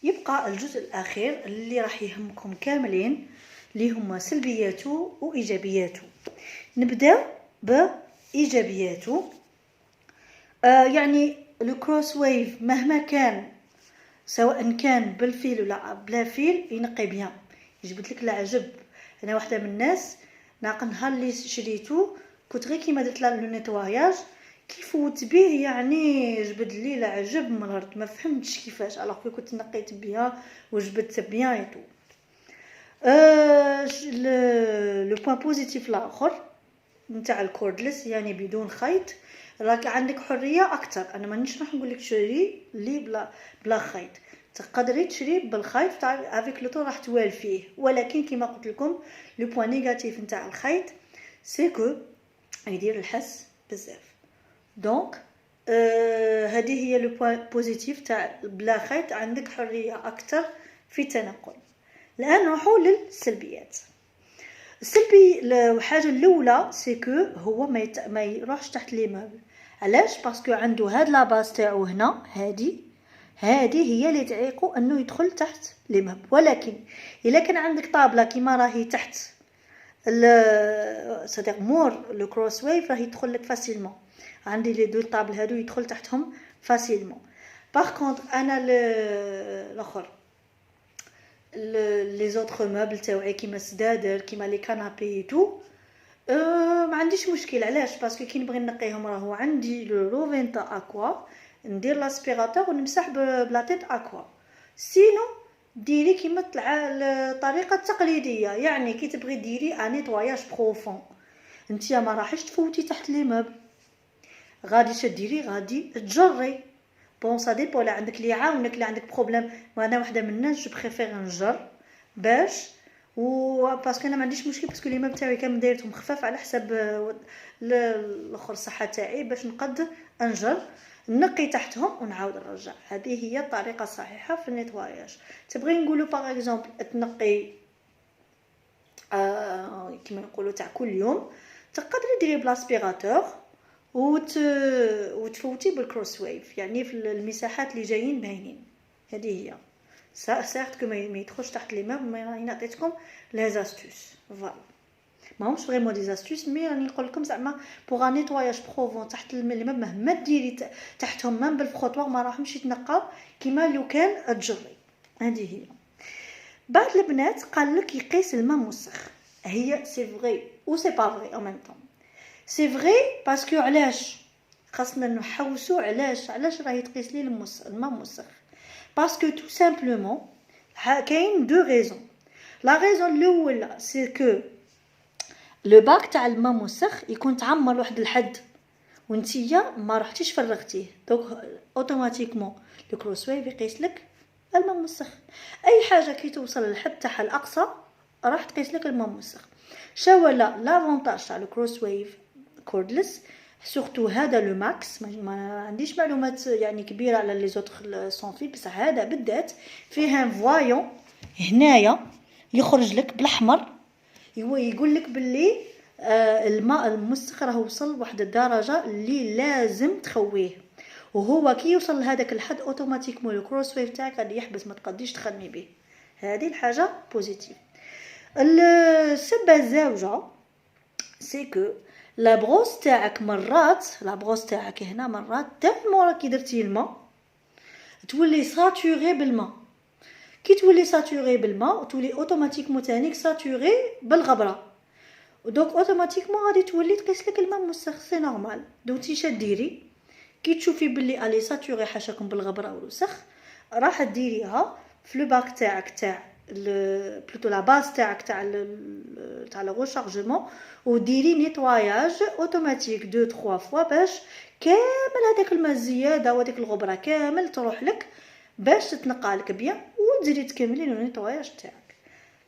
يبقى الجزء الاخير اللي راح يهمكم كاملين اللي هما سلبياته وايجابياته. نبدا بايجابياته. يعني الكروس ويف مهما كان، سواء كان بالفيل ولا بلا فيل، ينقي بيان، يجبد لك العجب. انا واحده من الناس ناقل نهار اللي شريته كنت غير كيما درت لو نيتواياج كي فوت به، يعني جبد لي العجب من الارض، ما فهمتش كيفاش الوغ كنت نقيت بيان وجبدت بيان ايتو. لو بوين بوزيتيف الاخر نتاع الكوردلس يعني بدون خيط، راك عندك حريه اكثر. انا مانيش راح نقول لك شري لي بلا خيط، تقدري تشري بالخيط تاع افيك لو طو راح توالفيه، ولكن كما قلت لكم لو بوين نيجاتيف نتاع الخيط سي كو يدير الحس بزاف. دونك هذه هي لو بوين بوزيتيف تاع بلا خيط، عندك حريه اكثر في التنقل. الان نروحوا للسلبيات. السلبي الحاجه الاولى سي كو هو ما يروحش تحت لي موبل. علاش؟ باسكو عنده هاد لاباس تاعو هنا، هذه هي اللي تعيقو انه يدخل تحت لي موبل. ولكن الا كان عندك طابله كيما راهي تحت صدق مور لو كروس ويف، راه يدخل لك فاسيلمون. عندي لي دو طابل هادو يدخل تحتهم فاسيلمون. باغ كونطخ انا الاخر لي زوطخ موبل تاوعي كيما السدادر كيما لي كانابي تو ما عنديش مشكل. علاش؟ باسكو كي نبغي نقيهم راهو عندي لو روفينتا اكوا، ندير لاسبيراتور ونمسح بلاطيط اكوا. سينو ديري كيما الطريقه التقليديه، يعني كي تبغي ديري ان نيتواياج بروفون نتيا ما راحش تفوتي تحت لي موبل، غادي تديري غادي تجري. بون سا ديبو، لا عندك اللي يعاونك، لا عندك بروبليم. وانا وحده من الناس جو بريفير نجر باش باسكو انا ما عنديش مشكل، باسكو لي موبل تاعي كامل دايرتهم خفاف على حسب الاخر الصحه تاعي، باش نقد انجر نقي تحتهم ونعاود نرجع. هذه هي الطريقه الصحيحه في النيتواياج. تبغي نقولوا باغ اكزومبل تنقي كيما نقولوا تاع كل يوم، تقدري ديري بلاسبيراتور وتفوتي بالكروس ويف، يعني في المساحات اللي جايين باينين. هذه هي سيرت كو ما يدخلش تحت لي موبل. ما راني نعطيتكم لي زاستوس فوالا، ماهمش فريمون دي زاستوس، مي راني نقول لكم زعما بوغ ان نيتواياج بروفون تحت لي موبل مهما ديري تحتهم مام بالفخوطوار ما راهمش يتنقاو كيما لو كان تجري. هذه هي. بعض البنات قال لك يقيس الماء موسخ. هي سي فري او سي با فري او ميم طون. سي فري باسكو علاش خاصنا نحوسوا علاش راه يتقيس لي الماء موسخ. باسكو تو سامبلومون كاين دو ريزون. لا ريزون الاولى سي كو لو باك تاع الماء موسخ يكون تعمر واحد الحد وانتيا ما رحتيش فرغتيه، دونك اوتوماتيكمون لو كروس ويف يقيس لك الماء موسخ. اي حاجه كي توصل للحد تاعها الاقصى راح تقيس لك الماء موسخ. شاولا لافونتاج تاع لو كروس ويف كوردلس سورتو هذا لو ماكس، ما عنديش معلومات يعني كبيره على لي زوتر سون في، بصح هذا بالذات فيه ان فوايون هنايا يخرج لك بالاحمر يقول لك باللي الماء الموسخ راه وصل واحد الدرجه اللي لازم تخويه، وهو كي يوصل لهذاك الحد اوتوماتيكمون الكروس ويف تاعك غادي يحبس، ما تقديش تخدمي به. هذه الحاجه بوزيتيف. السبه الزوجه سي كو لا بروس تاعك مرات، لا بروس تاعك هنا مرات تالمون راكي درتي الماء تولي ساتوري بالماء. كي تولي ساتوري بالماء تولي اوتوماتيكمون تانيك ساتوري بالغبره، دونك اوتوماتيكمون غادي تولي تقيس لك الماء موسخ. سي نورمال. دونك انتي شديري كي تشوفي باللي الي ساتوري حاشاكم بالغبره والوسخ، راح ديريها في لو باك تاعك تاع بلوتو لا باز تاعك تاع لو ريشارجمون، وديري نيتواياج اوتوماتيك 2 3 فوا باش كامل هذاك الماء الزياده وهذيك الغبره كامل تروح لك باش تتنقى لك بيان، وتزيدي تكملي لو نيتواياج تاعك.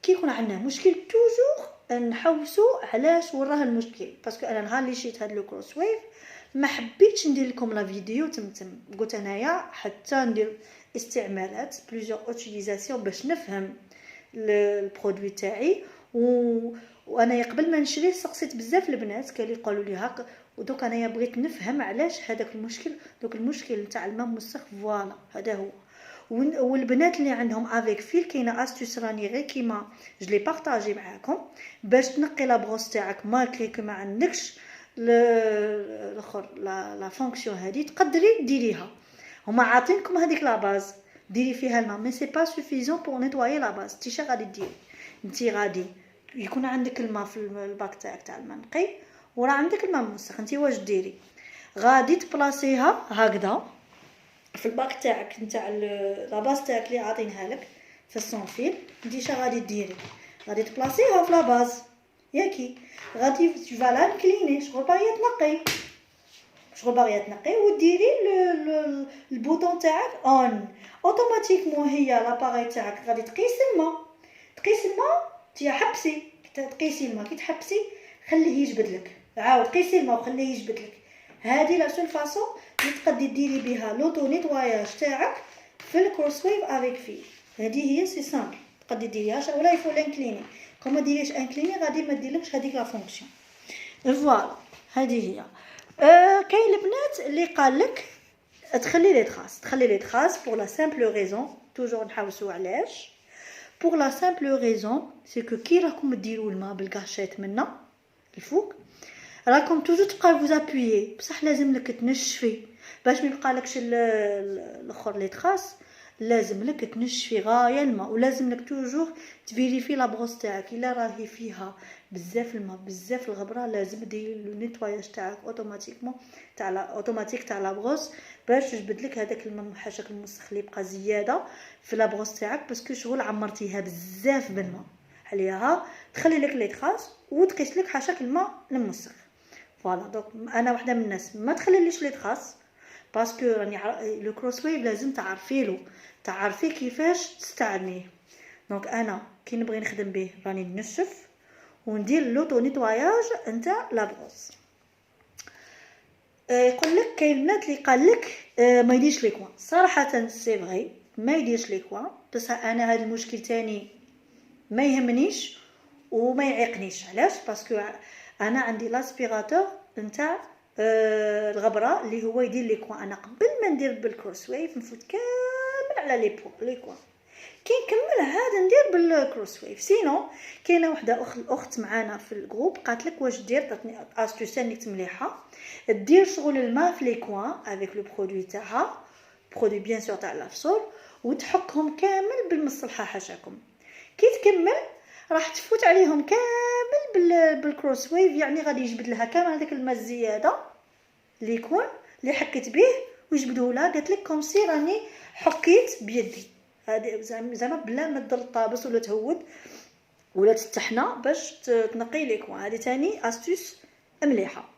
كي يكون عندنا مشكل توجور نحوسوا علاش وراه المشكل، باسكو انا نهار اللي شيت هاد لو كروس ويف ما حبيتش ندير لكم لا فيديو تمتم، قلت انايا حتى ندير استعمالات بليزيور اوتيليزاسيون باش نفهم البرودوي تاعي. وانا قبل ما نشريه سقسيت بزاف البنات كانوا يقولوا لي هكا، ودوك انايا بغيت نفهم علاش هذاك المشكل. دوك المشكل نتاع الماء موسخ فوالا هذا هو. والبنات اللي عندهم افيك فيل كاينه استوس راني غير كيما جو لي بارطاجي معاكم باش تنقي لا بروس تاعك مالكري كو ما عندكش الاخر لا فونكسيون هذه تقدري ديريها. هما عاطينكم هذيك لا باز ديري فيها الماء مي سي با سوفيزون بور نيتوايي لا باز. انت غادي ديري انت غادي يكون عندك الماء في الباك تاعك تاع الماء نقي وراه عندك الماء موسخ. انت واش ديري غادي تبلاصيها هكذا في الباك تاعك نتاع لا باز تاعك اللي عاطينها لك في السونفيل. انت غادي ديري غادي تبلاصيها في لا باز ياكي غادي فوالا نكليني شغل باغيه تنقي وديري البوطون تاعك اون اوتوماتيكمون هي لاباري تاعك غادي تقيس الماء تي حبسي تقيسي الماء كي تحبسي خليه يجبد لك عاود قيسي الماء وخليه يجبد لك. هذه لا سول فاصون اللي تقدري ديري بها لوطو نيتواياج تاعك في الكروس ويف افيك في. هذه هي سي سامبل تقدري ديريها ولا يفو لانكليني كون ما ديريش انكليني غادي ما ديرلكش هذيك لا فونكسيون. فوالا هذه هي. كاين البنات اللي قال لك تخلي لي تراس بور لا سامبل ريزون توجور نحاوسوا علاش بور لا سامبل ريزون سي كو كي راكم ديروا الماء بالكاشيت منا الفوق راكم توجور تبقاو فوز ابويي بصح لازم لك تنشفي باش ما يبقالكش الاخر لي تراس. لازم لك تنشفي غايه الماء ولازم لك توجور تفيريفي لا بروس تاعك الا راهي فيها بزاف الماء بزاف الغبره لازم ديري لو نيتواياج تاعك اوتوماتيكمون تاع لا بروس باش تجبد لك هذاك الماء الحشك المسخ اللي بقى زياده في لا بروس تاعك باسكو شغل عمرتيها بزاف بالماء عليها تخلي لك لي تراس وتقيس لك حشك الماء المسخ. فوالا دونك انا واحده من الناس ما تخليليش لي تراس باسكو راني لو كروس ويف لازم تعرفي كيفاش تستعمليه. دونك انا كي نبغي نخدم به راني نشف وندير لوطو نيتواياج نتاع لا بروس. يقول لك كاين بنات اللي قال لك ما يديرش لي كوان. صراحه سي فري ما يديرش لي كوان بصح انا هذا المشكل تاني ما يهمنيش وما يعيقنيش. علاش باسكو انا عندي لاسبيراتور نتاع الغبره اللي هو يدير لي كوان. انا قبل ما ندير بالكروس ويف نفوت كامل على لي كوان كي نكمل هذا ندير بالكروس ويف. سينو كاينه وحده اخت معانا في الجروب قالت لك واش دير تعطيني استوس نيت مليحه دير شغل الماء في لي كوان افيك لو برودوي تاعها برودوي بيان سور تاع لافسول وتحكهم كامل بالمصلحه حاشاكم. كي تكمل راح تفوت عليهم كامل بالكروس ويف يعني غادي يجبد لها كامل هذاك الماء الزياده اللي يكون اللي حكيت به ويجبدوه لها. قالت لك كوم سي راني حكيت بيدي هذه زعما بلا ما تضل طابس ولا تهود ولا تستحنا باش تنقي لي كوان. هذه ثاني استوس مليحه.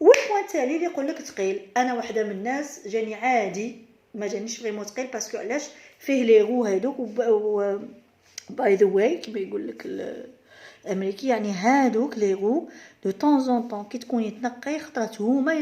والبوان التالي اللي يقول لك ثقيل انا واحده من الناس جاني عادي ما جانيش فريمون ثقيل باسكو علاش فيه لي غو هذوك باي ذا واي كيما يقول لك الامريكي يعني هادوك لي غو دو طون زون طون كي تكوني تنقي خطرات هما